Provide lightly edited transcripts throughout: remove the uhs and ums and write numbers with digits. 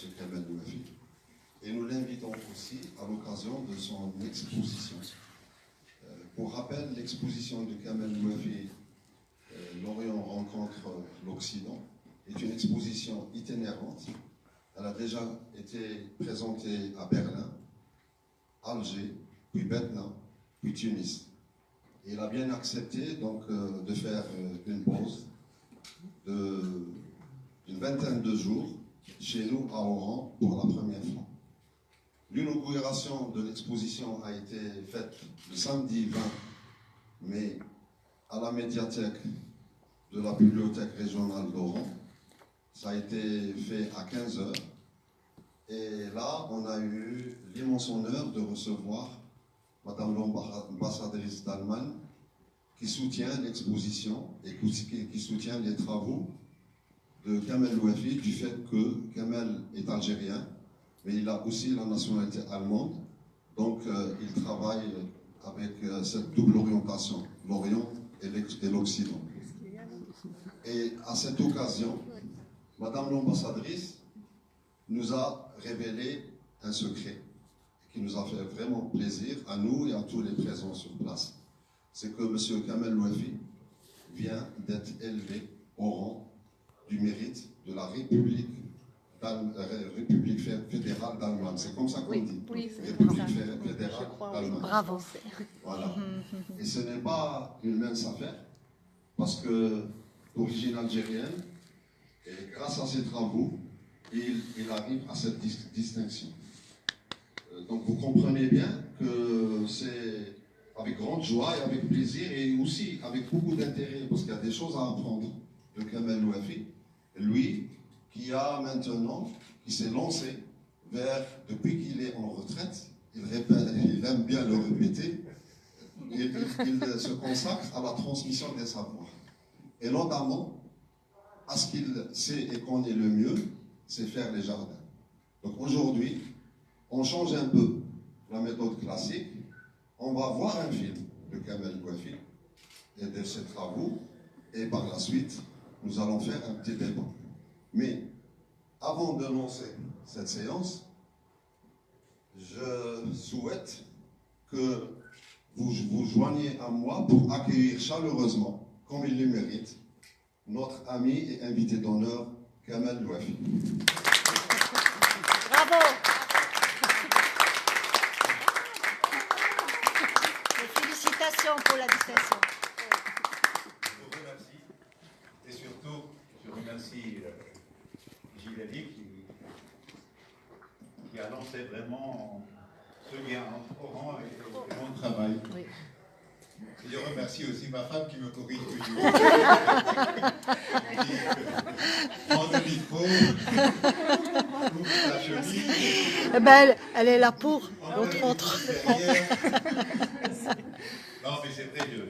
Kamel Ouafi. Et nous l'invitons aussi à l'occasion de son exposition. Pour rappel, l'exposition de Kamel Ouafi, L'Orient rencontre l'Occident, est une exposition itinérante. Elle a déjà été présentée à Berlin, Alger, puis Betna, puis Tunis. Et il a bien accepté donc de faire une pause d'une vingtaine de jours chez nous à Oran pour la première fois. L'inauguration de l'exposition a été faite le samedi 20 mai à la médiathèque de la bibliothèque régionale d'Oran. Ça a été fait à 15 h. Et là, on a eu l'immense honneur de recevoir Madame l'ambassadrice d'Allemagne qui soutient l'exposition et qui soutient les travaux de Kamel Ouafi du fait que Kamel est algérien, mais il a aussi la nationalité allemande. Donc, il travaille avec cette double orientation, l'Orient et l'Occident. Et à cette occasion, Madame l'ambassadrice nous a révélé un secret qui nous a fait vraiment plaisir à nous et à tous les présents sur place. C'est que M. Kamel Ouafi vient d'être élevé au rang du mérite de la République fédérale d'Allemagne. C'est comme ça qu'on dit. Oui, République fédérale d'Allemagne. Bravo. Voilà. Et ce n'est pas une mince affaire, parce que d'origine algérienne, et grâce à ses travaux, il arrive à cette distinction. Donc vous comprenez bien que c'est avec grande joie et avec plaisir et aussi avec beaucoup d'intérêt, parce qu'il y a des choses à apprendre de Kamel Ouafi, lui qui a maintenant, qui s'est lancé vers, depuis qu'il est en retraite, il aime bien le répéter, il se consacre à la transmission des savoirs. Et notamment, à ce qu'il sait et connaît le mieux, c'est faire les jardins. Donc aujourd'hui, on change un peu la méthode classique. On va voir un film de Kamel Ouafi et de ses travaux, et par la suite, nous allons faire un petit débat. Mais avant de lancer cette séance, je souhaite que vous vous joigniez à moi pour accueillir chaleureusement, comme il le mérite, notre ami et invité d'honneur, Kamel Ouafi. Bravo. Et félicitations pour la distinction. Je vous remercie. Et surtout, je remercie Gilles Ali qui a lancé vraiment ce lien entre Oran et mon travail. Oui. Et je remercie aussi ma femme qui me corrige toujours. Prends le micro, ouvre la chemise. Eh ben, elle est là pour, entre autres. Non, mais c'est vrai, je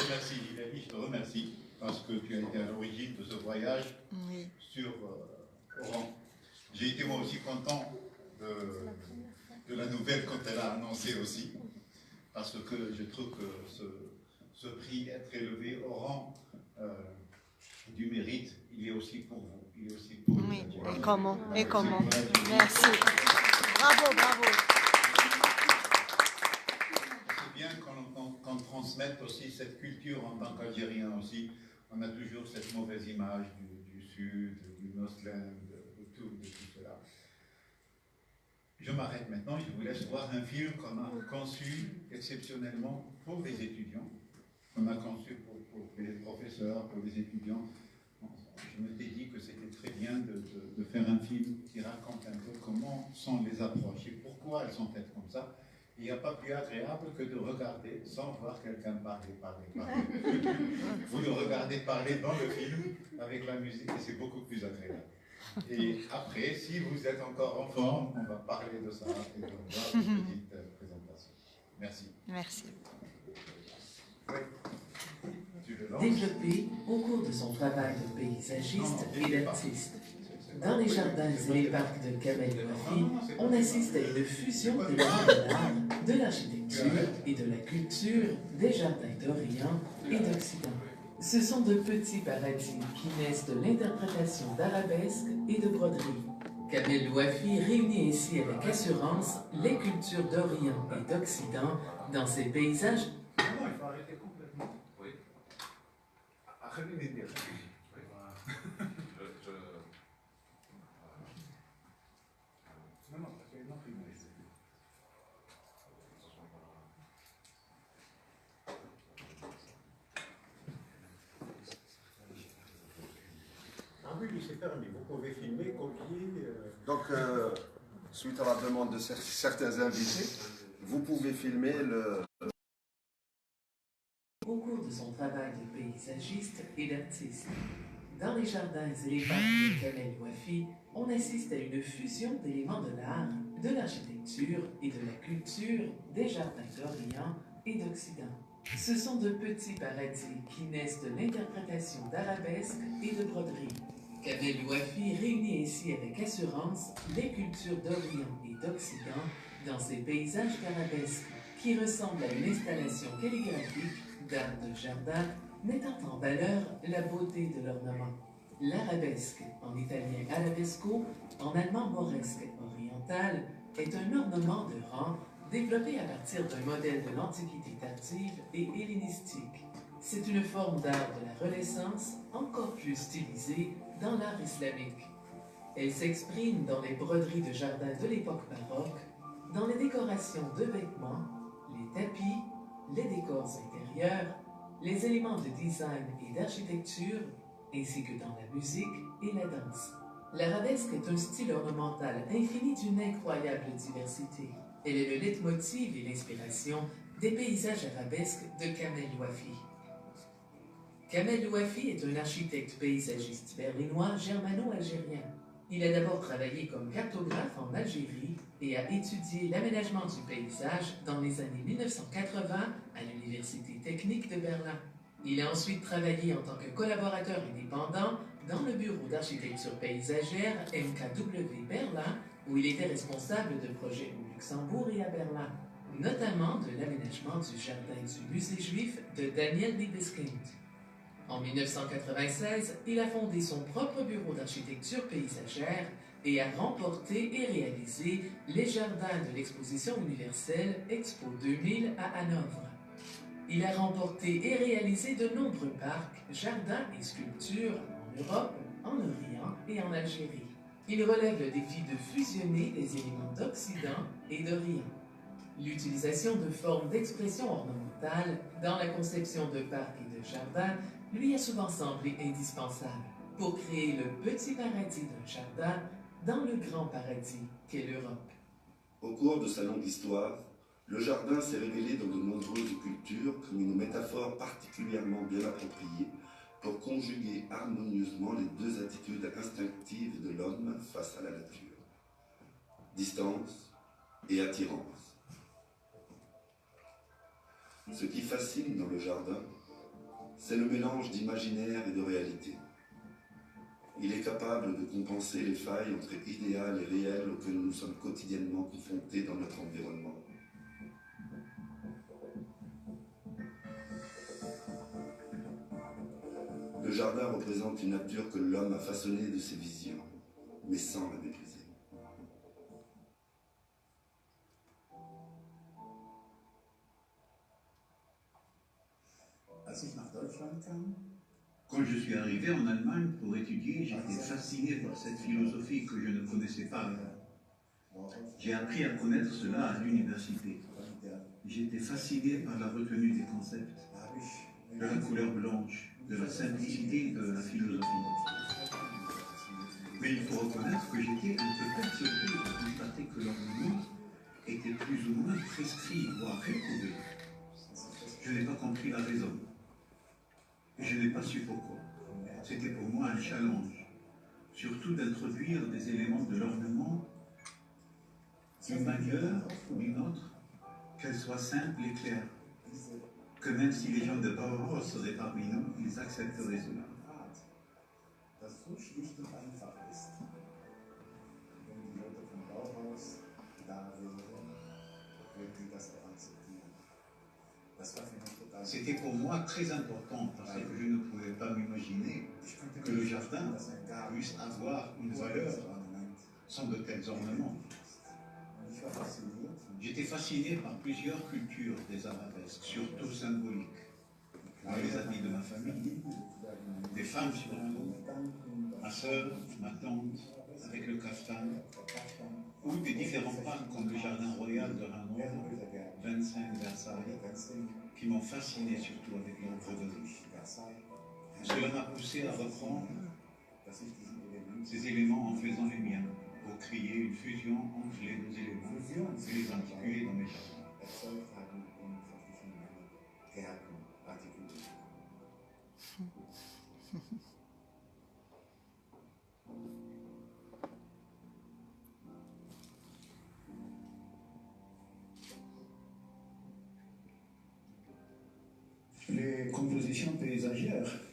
remercie Gilles Ali, je te remercie parce que tu as été à l'origine de ce voyage sur Oran. J'ai été moi aussi content de la nouvelle quand elle a annoncé aussi, parce que je trouve que ce prix être élevé au rang du mérite, il est aussi pour vous. Il est aussi pour Oui, vous. et comment, et comment. Merci. Bravo, bravo. C'est bien qu'on transmette aussi cette culture en tant qu'Algérien aussi. On a toujours cette mauvaise image du Sud, du Muslim, de tout cela. Je m'arrête maintenant, je vous laisse voir un film qu'on a conçu exceptionnellement pour les étudiants, qu'on a conçu pour les professeurs, pour les étudiants. Je me suis dit que c'était très bien de faire un film qui raconte un peu comment sont les approches et pourquoi elles sont faites comme ça. Il n'y a pas plus agréable que de regarder sans voir quelqu'un parler. Vous le regardez parler dans le film avec la musique et c'est beaucoup plus agréable. Et après, si vous êtes encore en forme, on va parler de ça et on va voir une petite présentation. Merci. Merci. Oui. Tu le lances. Développé au cours de son travail de paysagiste et d'artiste. Dans les jardins et les parcs de Kamel Ouafi, on assiste à une fusion des arts de l'art, de l'architecture et de la culture, des jardins d'Orient et d'Occident. Ce sont de petits paradis qui naissent de l'interprétation d'arabesques et de broderies. Kamel Ouafi réunit ainsi avec assurance les cultures d'Orient et d'Occident dans ses paysages. Non, il faut arrêter complètement. Oui. Arrêtez de dire. Non, non, parce que non, ah oui, c'est permis. Vous pouvez filmer, copier. Donc, suite à la demande de certains invités, vous pouvez filmer le... Au cours de son travail de paysagiste et d'artiste. Dans les jardins et les parcs de Kamel Ouafi, on assiste à une fusion d'éléments de l'art, de l'architecture et de la culture des jardins d'Orient et d'Occident. Ce sont de petits paradis qui naissent de l'interprétation d'arabesques et de broderies. Kamel Ouafi réunit ainsi avec assurance les cultures d'Orient et d'Occident dans ces paysages d'arabesques qui ressemblent à une installation calligraphique d'art de jardin mettant en valeur la beauté de l'ornement. L'arabesque, en italien arabesco, en allemand mauresque oriental, est un ornement de rang développé à partir d'un modèle de l'Antiquité tardive et hellénistique. C'est une forme d'art de la Renaissance encore plus stylisée dans l'art islamique. Elle s'exprime dans les broderies de jardin de l'époque baroque, dans les décorations de vêtements, les tapis, les décors intérieurs, les éléments de design et d'architecture, ainsi que dans la musique et la danse. L'arabesque est un style ornemental infini d'une incroyable diversité. Elle est le leitmotiv et l'inspiration des paysages arabesques de Kamel Ouafi. Kamel Ouafi est un architecte paysagiste berlinois germano-algérien. Il a d'abord travaillé comme cartographe en Algérie et a étudié l'aménagement du paysage dans les années 1980 à l'Université technique de Berlin. Il a ensuite travaillé en tant que collaborateur indépendant dans le bureau d'architecture paysagère MKW Berlin, où il était responsable de projets au Luxembourg et à Berlin, notamment de l'aménagement du jardin du musée juif de Daniel Libeskind. En 1996, il a fondé son propre bureau d'architecture paysagère et a remporté et réalisé les jardins de l'exposition universelle Expo 2000 à Hanovre. Il a remporté et réalisé de nombreux parcs, jardins et sculptures en Europe, en Orient et en Algérie. Il relève le défi de fusionner des éléments d'Occident et d'Orient. L'utilisation de formes d'expression ornementale dans la conception de parcs et de jardins lui a souvent semblé indispensable pour créer le petit paradis d'un jardin dans le grand paradis qu'est l'Europe. Au cours de sa longue histoire, le jardin s'est révélé dans de nombreuses cultures comme une métaphore particulièrement bien appropriée pour conjuguer harmonieusement les deux attitudes instinctives de l'homme face à la nature. Distance et attirance. Ce qui fascine dans le jardin, c'est le mélange d'imaginaire et de réalité. Il est capable de compenser les failles entre idéal et réel auxquelles nous sommes quotidiennement confrontés dans notre environnement. Le jardin représente une nature que l'homme a façonnée de ses visions, mais sans la mépriser. Quand je suis arrivé en Allemagne pour étudier, j'étais fasciné par cette philosophie que je ne connaissais pas. J'ai appris à connaître cela à l'université. J'étais fasciné par la retenue des concepts, de la couleur blanche, de la simplicité de la philosophie. Mais il faut reconnaître que j'étais un peu perturbé de constater que l'ornement était plus ou moins prescrit, voire réprouvé. Je n'ai pas compris la raison. Je n'ai pas su pourquoi. C'était pour moi un challenge, surtout d'introduire des éléments de l'ornement d'une manière ou d'une autre, qu'elle soit simple et claire. Que même si les gens de Bauhaus seraient parmi nous, ils accepteraient cela. C'était pour moi très important parce que je ne pouvais pas m'imaginer que le jardin puisse avoir une valeur sont de tels ornements. J'étais fasciné par plusieurs cultures des arabesques, surtout symboliques. Par les habits de ma famille, des femmes surtout, ma sœur, ma tante, avec le kaftan, ou des différents parcs comme le jardin royal de Hanovre, 25 Versailles, qui m'ont fasciné surtout avec leur broderie. Cela m'a poussé à reprendre ces éléments en faisant les miens, pour créer une fusion entre les deux éléments et les articuler dans mes jardins. Les compositions paysagères